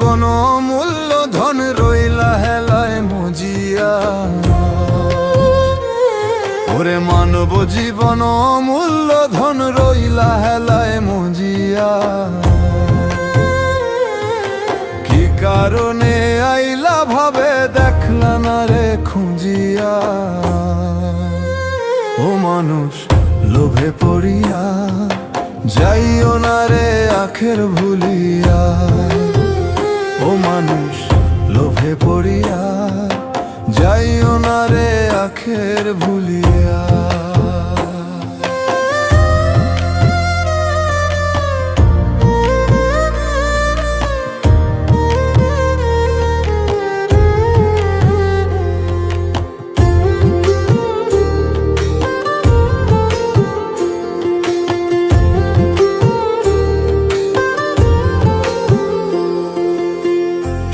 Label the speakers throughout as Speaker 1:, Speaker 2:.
Speaker 1: জীবন অমূল্য ধন রইলা হেলায় মজিয়া। ওরে মানব জীবন অমূল্য ধন রইলা হেলায় মজিয়া। কি কারণে আইলা ভাবে দেখলা না রে খুঁজিয়া। ও মানুষ লোভে পড়িয়া যাইও না রে আখের ভুলিয়া। ও মানুষ লোভে পড়িয়া যাইও না রে আখের ভুলিয়া।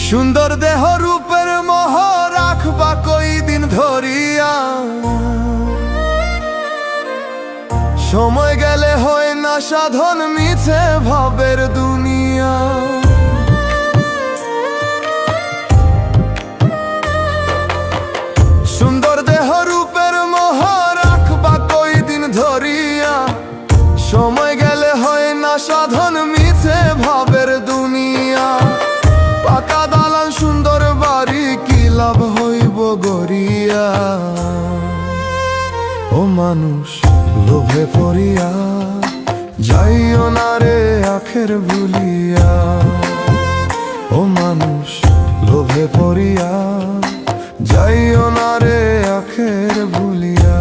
Speaker 1: সুন্দর দেহ রূপের মোহ রাখবা কই দিন ধরিয়া। সময় গেলে হয় না সাধন মিছে ভাবের দুনিয়া। সুন্দর দেহ রূপের মোহ রাখবা কই দিন ধরিয়া। সময় গেলে হয় না সাধন মিছে ভাবের দুনিয়া। পাকা দালান সুন্দর বাড়ি কি লাভ হইব গড়িয়া। ও মানুষ লোভে পড়িয়া যাইও না রে আখের ভুলিয়া। ও মানুষ লোভে পড়িয়া যাইও না রে আখের ভুলিয়া।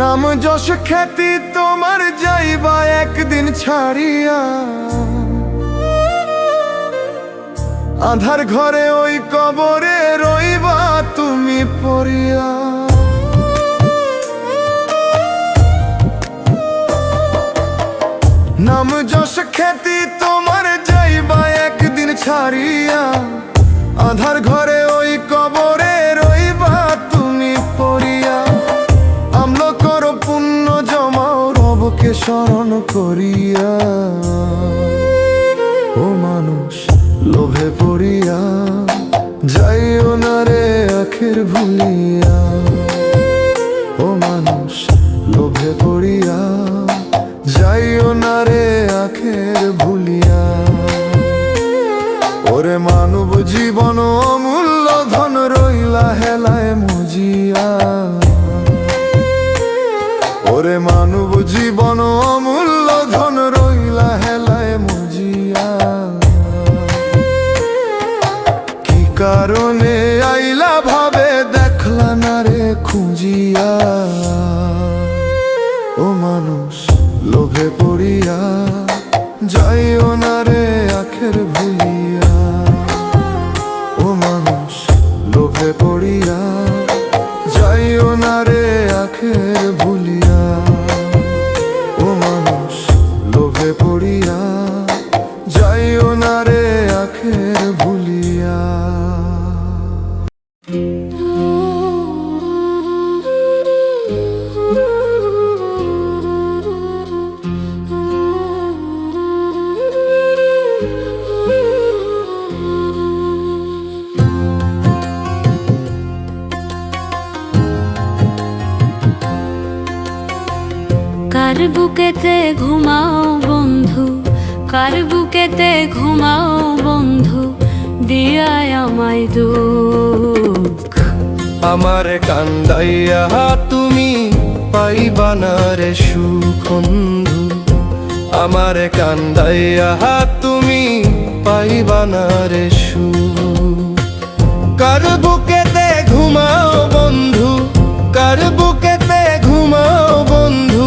Speaker 1: নাম যশ খ্যাতি তোমার যাইবা একদিন ছাড়িয়া। আধার ঘরে ওই কবরে রইবা তুমি পড়িয়া। নাম যশ খ্যাতি তোমার যাইবা একদিন ছাড়িয়া। আধার ঘরে ওই কবরে রইবা তুমি পড়িয়া। আমলো করো পুণ্য জমাও রবকে স্মরণ করিয়া। ও মানুষ লোভে পড়িয়া যাইও না রে আখের ভুলিয়া। ও মানুষ লোভে পড়িয়া যাইও না রে আখের ভুলিয়া। ওরে মানব জীবন অমূল্য ধন রইলা হেলায় মজিয়া। ওরে মানব জীবন অমূল্য ধন রইলা হেলায় মজিয়া। কি কারণে আইলা ভাবে দেখলা না রে খুঁজিয়া। ও মানুষ লোভে পড়িয়া যাইও না রে আখের ভুলিয়া। ও মানুষ লোভে পড়িয়া যাইও না রে আখের ভুলিয়া। ও মানুষ লোভে পড়িয়া যাইও না রে আখের ভুলিয়া।
Speaker 2: কার বুকেতে ঘুমাও বন্ধু, কার বুকেতে ঘুমাও বন্ধু, দিয়ায় আমায় দুঃখ।
Speaker 1: আমার কান্দাইয়া তুমি পাইবা না রে সুখ বন্ধু। আমার কান্দাইয়া তুমি পাইবা না রে সুখ। কার বুকেতে ঘুমাও বন্ধু, কার বুকেতে ঘুমাও বন্ধু,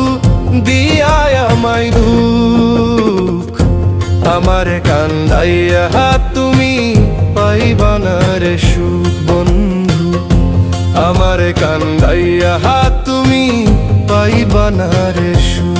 Speaker 1: দিয়ায় আমায় দুঃখ। আমার কান্দাইয়া তুমি পাইবা না রে সুখ বন্ধু। আমারে কান্দাইয়া তুমি পাইবা না রে সুখ।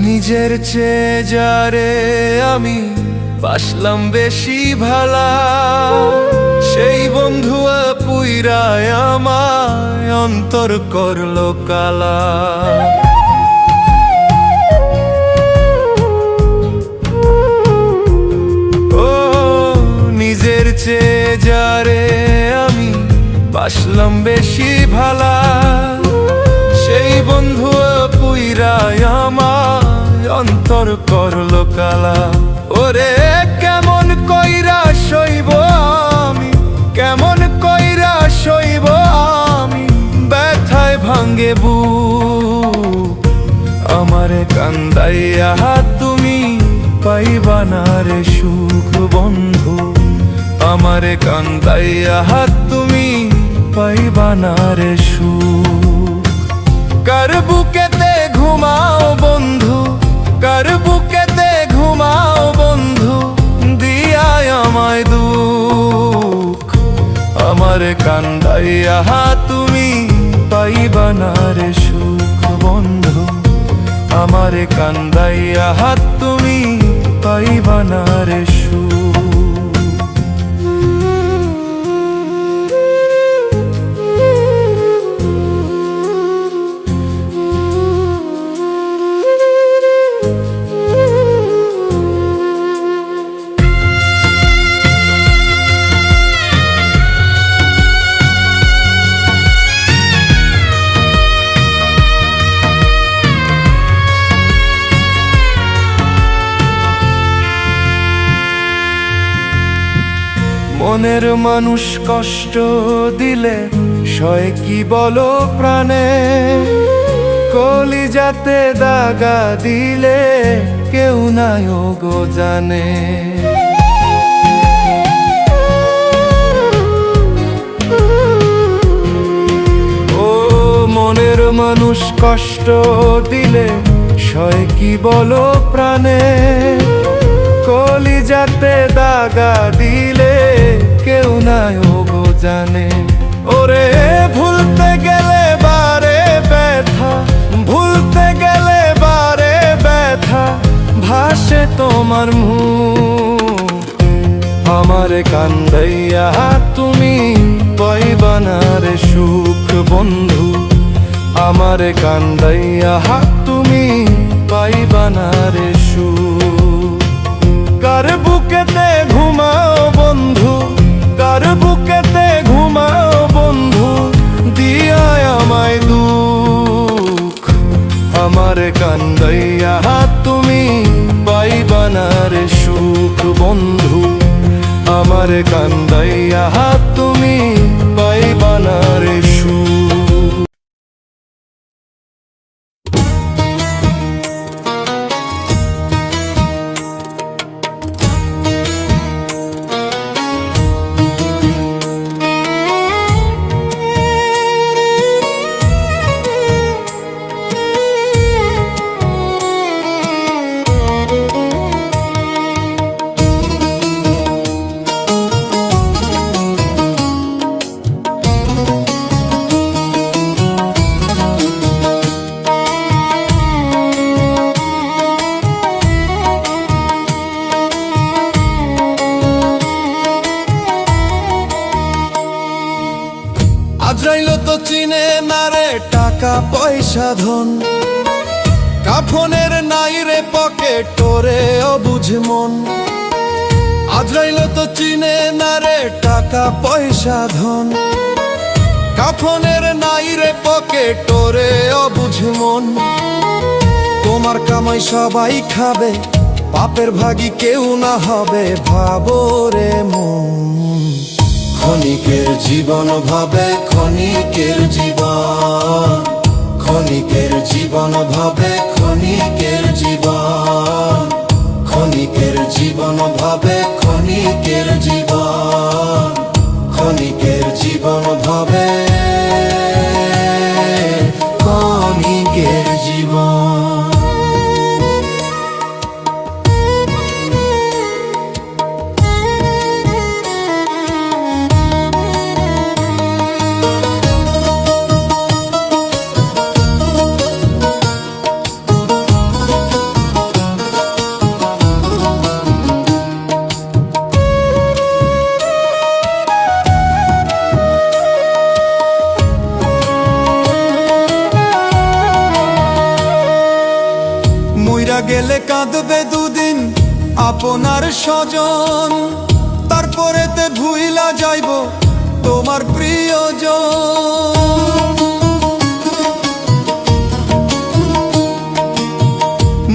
Speaker 1: নিজের চেয়ে যারে আমি বাসলাম বেশি ভালা, সেই বন্ধু পুইরায় আমায় অন্তর করলো কালা। ও নিজের চেয়ে যারে আমি বাসলাম বেশি ভালা, সেই বন্ধু পুইরায় আমায় অন্তর করলো কালা। ওরে কেমন কইরা সইব আমি, কেমন কইরা সইব আমি, ব্যথায় ভাঙ্গে বুক। আমারে কান্দাইয়া তুমি পাইবা না রে সুখ বন্ধু, আমারে কান্দাইয়া তুমি পাইবা না রে সুখ। কার বুকেতে ঘুমাও বন্ধু, কার বুকেতে ঘুমাও বন্ধু, দিয়ায় আমায় দুঃখ। আমারে কান্দাইয়া তুমি পাইবা না রে সুখ বন্ধু, আমারে কান্দাইয়া তুমি পাইবা না রে সুখ। মনের মানুষ কষ্ট দিলে সয় কি বলো প্রাণে, কলিজাতে দাগা দিলে কেউ নাই গো জানে। ও মনের মানুষ কষ্ট দিলে সয় কি বলো প্রাণে, কলিজাতে দাগা দিলে কেউ নাই গো জানে। ওরে ভুলতে গেলে বারে ব্যথা, ভুলতে গেলে বারে ব্যথা, ভাসে তোমার মুখ। আমারে কান্দাইয়া তুমি পাইবা না রে সুখ বন্ধু, আমারে কান্দাইয়া তুমি পাইবা না রে সুখ। কার বুকেতে ঘুমাও বন্ধু, কার বুকেতে ঘুমাও বন্ধু, দিয়ায় আমায় দুঃখ। আমারে কান্দাইয়া তুমি পাইবা না রে সুখ বন্ধু, আমারে কান্দাইয়া তুমি পাইবা না রে সুখ। আজরাইল তো চিনে না রে টাকা পয়সা ধন, কাফনের নাই রে পকেট তোরে অবুঝ মন। আজরাইল তো চিনে না রে টাকা পয়সা ধন, কাফনের নাই রে পকেট তোরে অবুঝ মন। তোমার কামাই সবাই খাবে, পাপের ভাগী কেউ না হবে, ভাবো রে মন। ক্ষণিকের জীবন ভাবে ক্ষণিকের জীবন, ক্ষণিকের জীবন ভাবে ক্ষণিকের জীবন, ক্ষণিকের জীবন ভাবে ক্ষণিকের জীবন, ক্ষণিকের জীবন ভাবে ক্ষণিকের জীবন। মইরা গেলে কাঁদবে দুদিন আপনার স্বজন, তারপরেতে ভুইলা যাইব তোমার প্রিয়জন।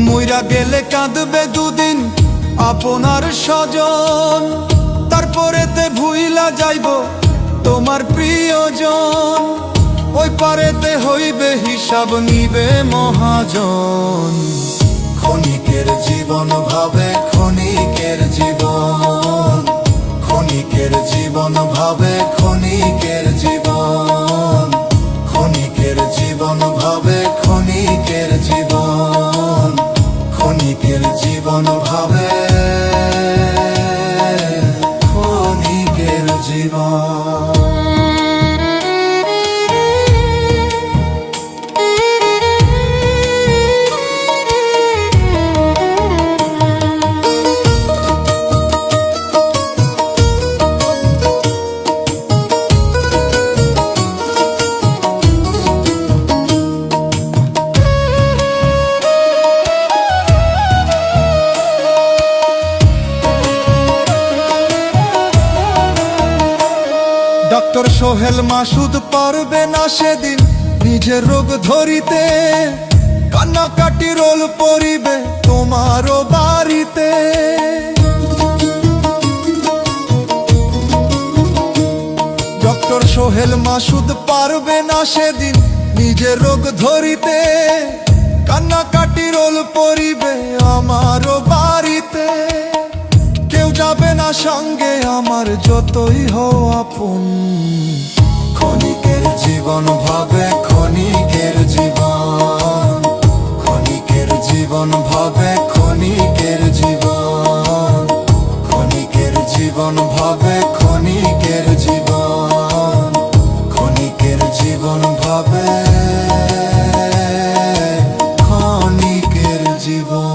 Speaker 1: মইরা গেলে কাঁদবে দুদিন আপনার স্বজন, তারপরেতে ভুইলা যাইব তোমার প্রিয়জন। ওই পারেতে হইবে হিসাব নিবে মহাজন। ক্ষণিকের জীবন ভাবে ক্ষণিকের জীবন, ক্ষণিকের জীবন ভাবে ক্ষণিকের জীবন, ক্ষণিকের জীবন ভাবে ক্ষণিকের জীবন, ক্ষণিকের জীবন ভাবে ক্ষণিকের জীবন। ডক্টর সোহেল মাসুদ পারবে না সেদিন নিজের রোগ ধরিতে, কান্নাকাটি রোল পড়িবে তোমারও বাড়িতে। ডক্টর সোহেল মাসুদ পারবে না সেদিন নিজের রোগ ধরিতে, কান্নাকাটি রোল পড়িবে আমারও বাড়িতে। কেউ যাবে না সঙ্গে আমার যতই হও আপন। ক্ষণিকের জীবন ভাবে ক্ষণিকের জীবন, ক্ষণিকের জীবন ভাবে ক্ষণিকের জীবন, ক্ষণিকের জীবন ভাবে ক্ষণিকের জীবন, ক্ষণিকের জীবন ভাবে ক্ষণিকের জীবন।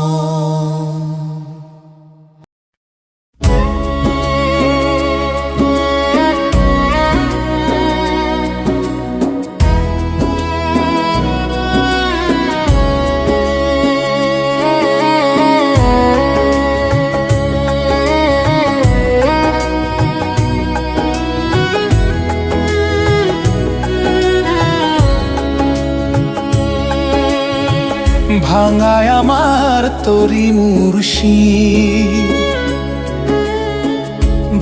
Speaker 3: ভাঙায় আমার তরি মুর্শিদ,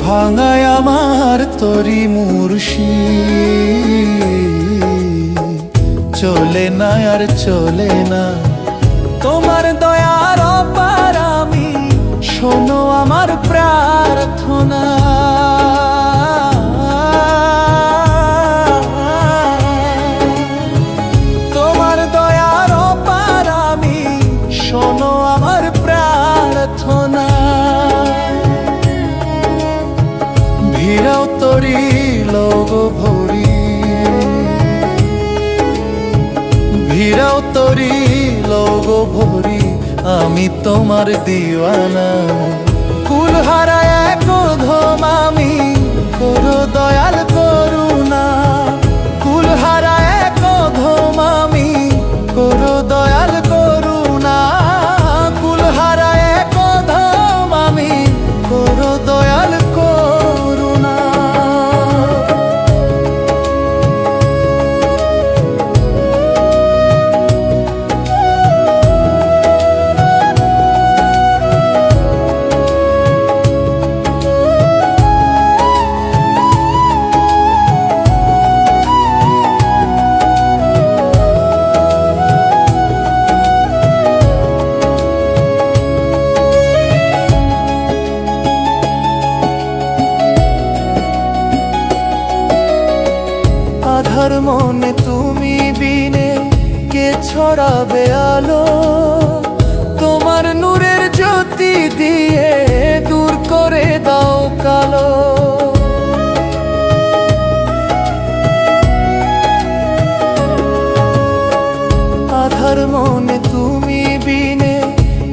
Speaker 3: ভাঙায় আমার তরি মুর্শিদ। চলে না আর চলে না তোমার দয়ার অপার আমি, শোনো আমার প্রার্থনা। শোনো আমার প্রার্থনা। ভিড়াও তরি লোগ ভরি, ভিড়াও তরি লোগ ভরি, আমি তোমার দিওয়ানা। কুল হারায় ধম আমি, করো দয়াল করুণা। কুল হারায় ধম আমি, করো দয়াল করুণা। কুল হারায় ধম আমি, করো দয়াল করুণা। আধার মনে তুমি বিনে কে ছড়াবে আলো, তোমার নূরের জ্যোতি দিয়ে দূর করে দাও কালো। আধার মনে তুমি বিনে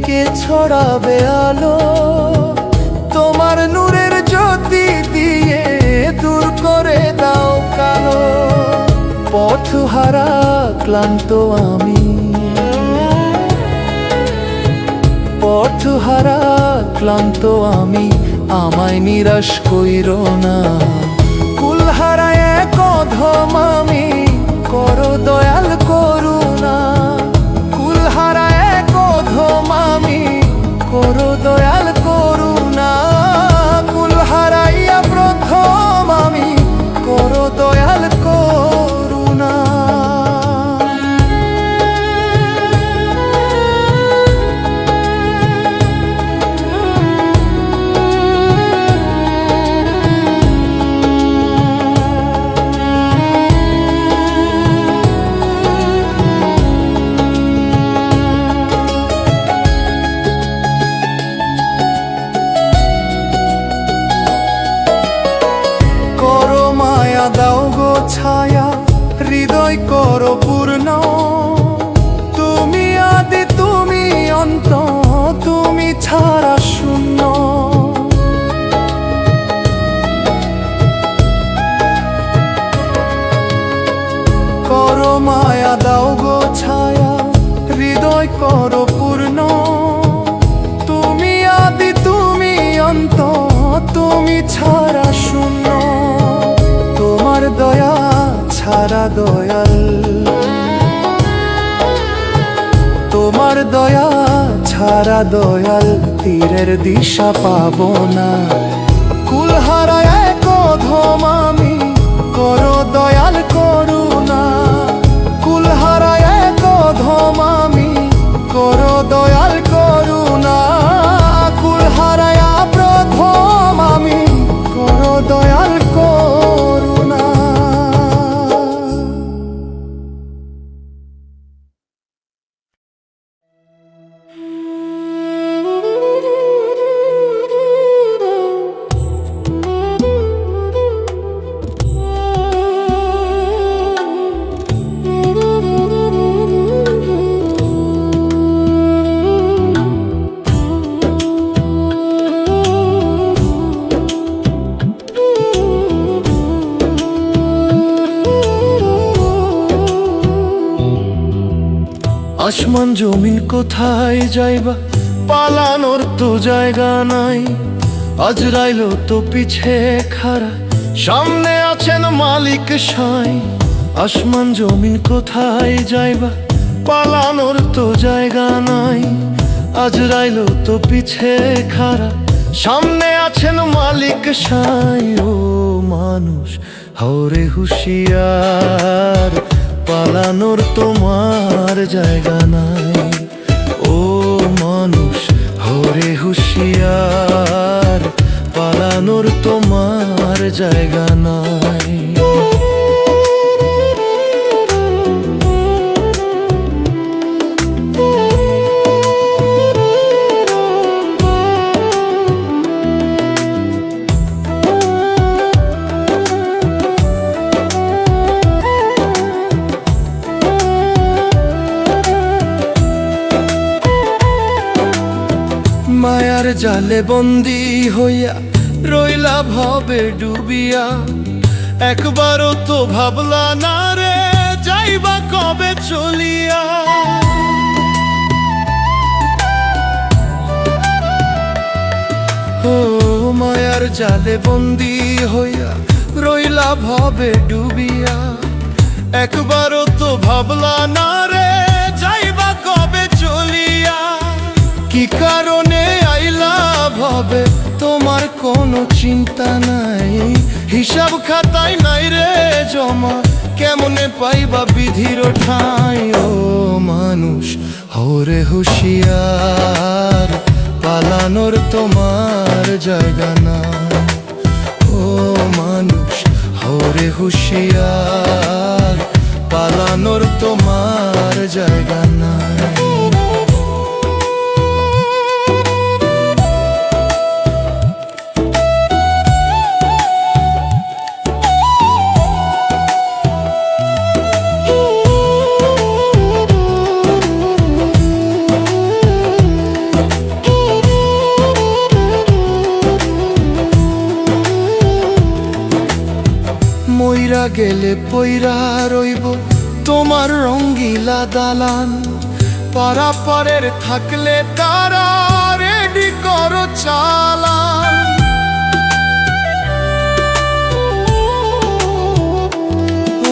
Speaker 3: কে ছড়াবে আলো, তোমার নূরের জ্যোতি দিয়ে দূর করে দাও কালো। পথহারা ক্লান্ত আমি, পথহারা ক্লান্ত আমি, আমায় নিরাশ কইরো না। কুলহারা এক অধম আমি, করো দয়াল করুণা। কুলহারা এক অধম আমি, করো দয়াল করুণা। কুলহারাইয়া প্রথম আমি, করো দয়াল করুণা। দাও গো ছায়া, হৃদয় করো পূর্ণ। তুমি আদি তুমি অন্ত, তুমি ছাড়া শূন্য। করো মায়া দাও গো ছায়া, হৃদয় করো পূর্ণ। তুমি আদি তুমি অন্ত, তুমি ছাড়া শূন্য। তোমার দয়া ছাড়া দয়াল, তোমার দয়া ছাড়া দয়াল, তীরের দিশা পাবো না। কুলহারা এক অধম আমি, করো দয়াল করুণা। কুলহারা এক অধম আমি, করো দয়াল করুণা। কুলহারায়া প্রথম আমি, করো দয়াল করুণা। আসমান জমিন কোথায় যাইবা, পালানোর তো জায়গা নাই। আজরাইলো তো পিছে খাড়া, সামনে আছেন মালিক সাই। আসমান জমিন কোথায় যাইবা, পালানোর তো জায়গা নাই। আজরাইলো তো পিছে খাড়া, সামনে আছেন মালিক সাই। ও মানুষ হরে হুঁশিয়ার, পালানোর তোমার জায়গা নাই। ও মানুষ হরে হুঁশিয়ার, পালানোর তোমার জায়গা নাই। মায়ার জালে বন্দি হইয়া রইলা ভবে ডুবিয়া। একবারও তো ভাবলা না রে, যাইবা কবে চলিয়া। ও মায়ার জালে বন্দি হইয়া রইলা ভবে ডুবিয়া। একবারও তো ভাবলা না রে, যাইবা কবে চলিয়া। কি কারণে আইলা ভবে, তোমার কোনো চিন্তা নাই। হিসাব খাতায় নাই রে জমা, কেমনে পাইবা বিধির ঠাঁই। ও মানুষ হরে হুঁশিয়ার, পালানোর তোমার জায়গা নাই। ও মানুষ হরে হুঁশিয়ার, পালানোর তোমার জায়গা নাই। মইরা গেলে পইরা রইব তোমার রঙ্গিলা দালান, পারাপারের থাকলে তারা রেডি করো চালান।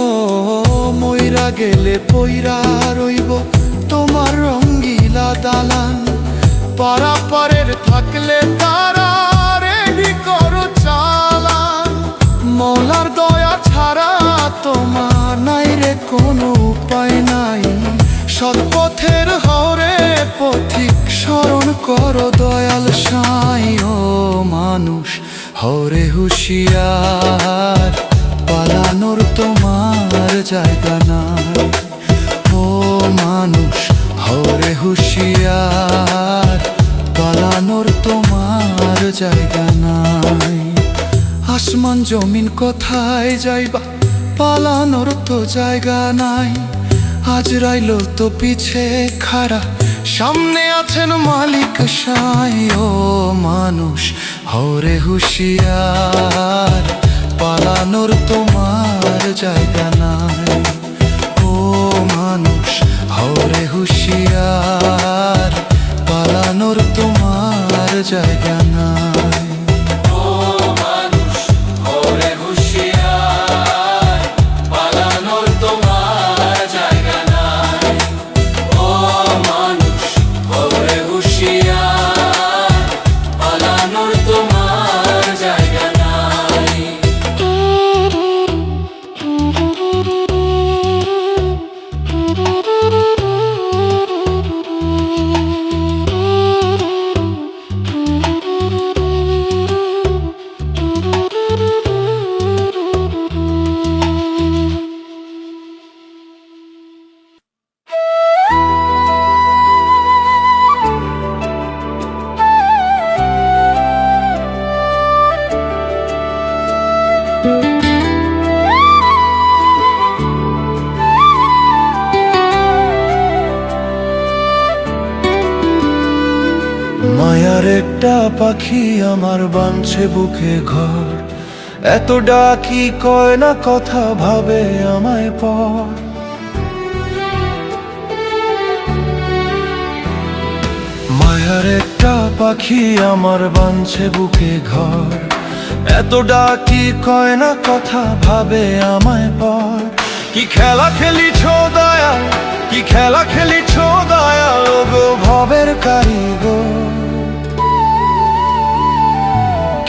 Speaker 3: ও মইরা গেলে পইরা রইব তোমার রঙ্গিলা দালান, পারাপারের থাকলে তারা রেডি করো চালান। মৌলার দয়া ছাড়া তোমার নাই রে কোনো উপায় নাই, সৎপথের হরে পথিক স্মরণ করো দয়াল সাই। ও মানুষ হরে হুঁশিয়ার, পালানোর তোমার জায়গা নাই। ও মানুষ হরে হুঁশিয়ার, পালানোর তোমার জায়গা নাই। আসমান জমিন কোথায় যাইবা, পালানোর তো জায়গা নাই। আজরাইল তো পিছে খাড়া, সামনে আছেন মালিক সাই। ও মানুষ হরে হুঁশিয়ার, পালানোর তোমার জায়গা নাই। ও মানুষ হরে হুঁশিয়ার, পালানোর তোমার জায়গা নাই। মায়ার একটা পাখি আমার বানছে বুকে ঘর, এত ডাকি কয় না কথা ভাবে আমায় পর। মায়ার একটা পাখি আমার বানছে বুকে ঘর, এত ডাকি কয় না কথা ভাবে আমায় পর। কি খেলা খেলিছ দয়াল, কি খেলা খেলিছ দয়াল গো ভবের কারিগর।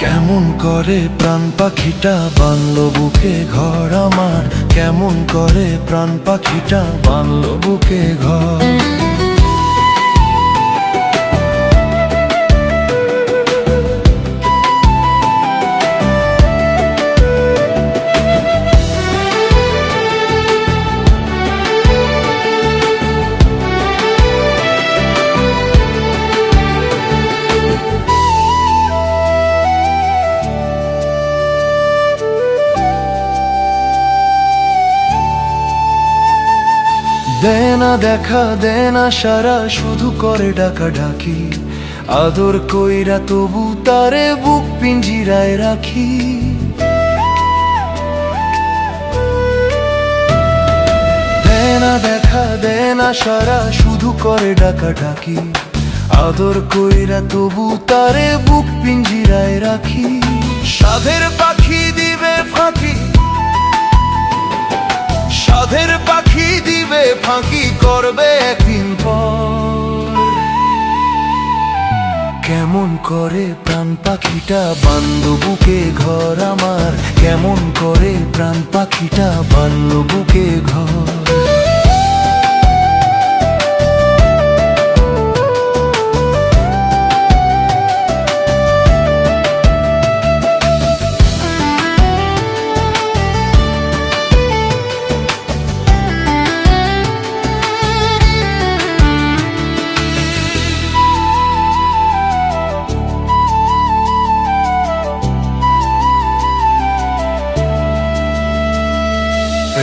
Speaker 3: কেমন করে প্রাণ পাখিটা বানলো বুকে ঘর আমার, কেমন করে প্রাণ পাখিটা বানলো বুকে ঘর। দেনা দেখা দেনা সারা শুধু করে ডাকা ডাকি, আদর কইরা তবু তারে বুক পিঞ্জিরায় রাখি। দেনা দেখা দেনা সারা শুধু করে ডাকা ডাকি, আদর কইরা তবু তারে বুক পিঞ্জিরায় রাখি। সাধের পাখি দিবে ফাঁকি, সাধের পাখি দিবে ফাঁকি করবে একদিন পর। কেমন করে প্রাণ পাখিটা বানলো বুকে ঘর আমার, কেমন করে প্রাণ পাখিটা বানলো বুকে ঘর।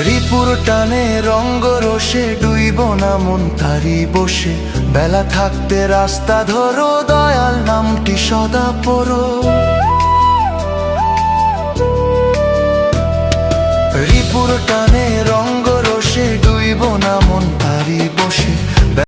Speaker 3: রিপুর টানে রঙ্গ রসে ডুইব না মন তারি বসে, বেলা থাকতে রাস্তা ধরো, দয়াল নামটি সদা পড়ো। রিপুর টানে রঙ্গ রসে ডুইব না মন তারি বসে।